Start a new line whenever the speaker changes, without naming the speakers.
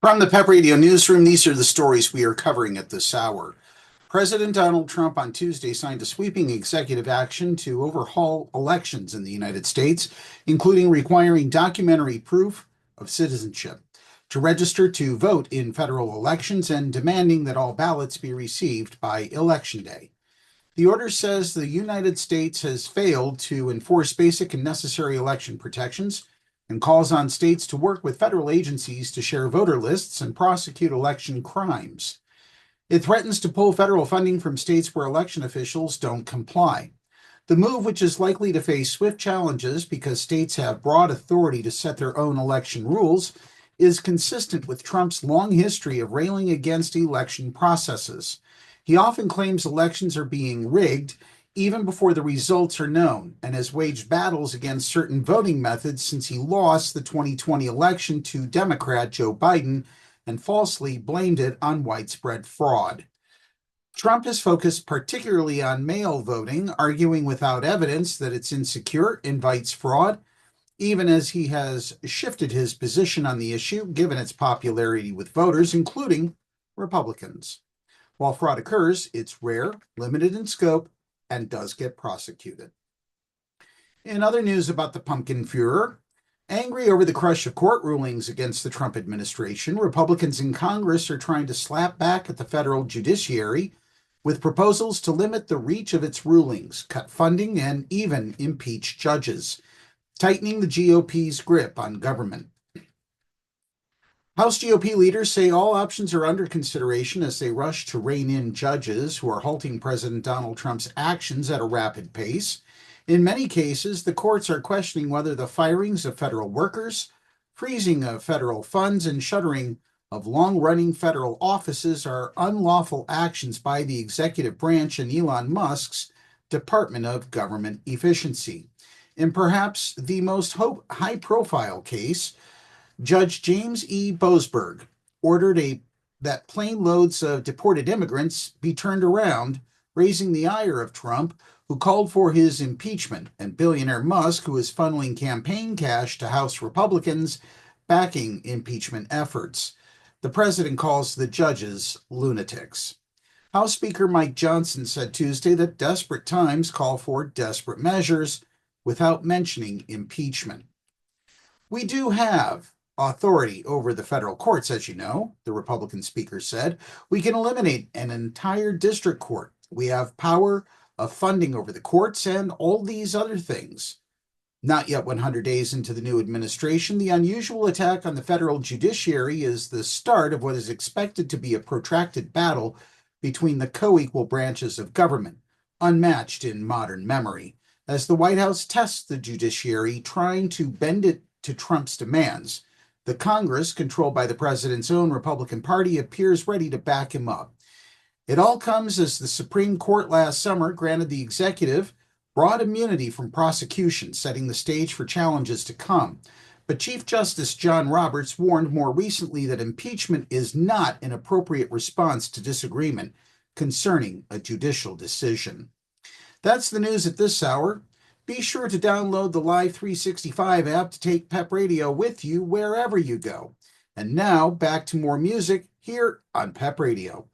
From the PEP Radio Newsroom, these are the stories we are covering at this hour. President Donald Trump on Tuesday signed a sweeping executive action to overhaul elections in the United States, including requiring documentary proof of citizenship to register to vote in federal elections and demanding that all ballots be received by Election Day. The order says the United States has failed to enforce basic and necessary election protections and calls on states to work with federal agencies to share voter lists and prosecute election crimes. It threatens to pull federal funding from states where election officials don't comply. The move, which is likely to face swift challenges because states have broad authority to set their own election rules, is consistent with Trump's long history of railing against election processes. He often claims elections are being rigged even before the results are known, and has waged battles against certain voting methods since he lost the 2020 election to Democrat Joe Biden and falsely blamed it on widespread fraud. Trump has focused particularly on mail voting, arguing without evidence that it's insecure, invites fraud, even as he has shifted his position on the issue, given its popularity with voters, including Republicans. While fraud occurs, it's rare, limited in scope, and does get prosecuted. In other news about the Pumpkinführer, angry over the crush of court rulings against the Trump administration, Republicans in Congress are trying to slap back at the federal judiciary with proposals to limit the reach of its rulings, cut funding, and even impeach judges, tightening the GOP's grip on government. House GOP leaders say all options are under consideration as they rush to rein in judges who are halting President Donald Trump's actions at a rapid pace. In many cases, the courts are questioning whether the firings of federal workers, freezing of federal funds, and shuttering of long-running federal offices are unlawful actions by the executive branch and Elon Musk's Department of Government Efficiency. In perhaps the most high-profile case, Judge James E. Boasberg ordered that plane loads of deported immigrants be turned around, raising the ire of Trump, who called for his impeachment, and billionaire Musk, who is funneling campaign cash to House Republicans backing impeachment efforts. The president calls the judges lunatics. House Speaker Mike Johnson said Tuesday that desperate times call for desperate measures without mentioning impeachment. We do have authority over the federal courts, as you know, the Republican speaker said. We can eliminate an entire district court. We have power of funding over the courts and all these other things. Not yet 100 days into the new administration, the unusual attack on the federal judiciary is the start of what is expected to be a protracted battle between the co-equal branches of government, unmatched in modern memory, as the White House tests the judiciary, trying to bend it to Trump's demands. The Congress, controlled by the president's own Republican Party, appears ready to back him up. It all comes as the Supreme Court last summer granted the executive broad immunity from prosecution, setting the stage for challenges to come. But Chief Justice John Roberts warned more recently that impeachment is not an appropriate response to disagreement concerning a judicial decision. That's the news at this hour. Be sure to download the Live 365 app to take PEP Radio with you wherever you go. And now, back to more music here on PEP Radio.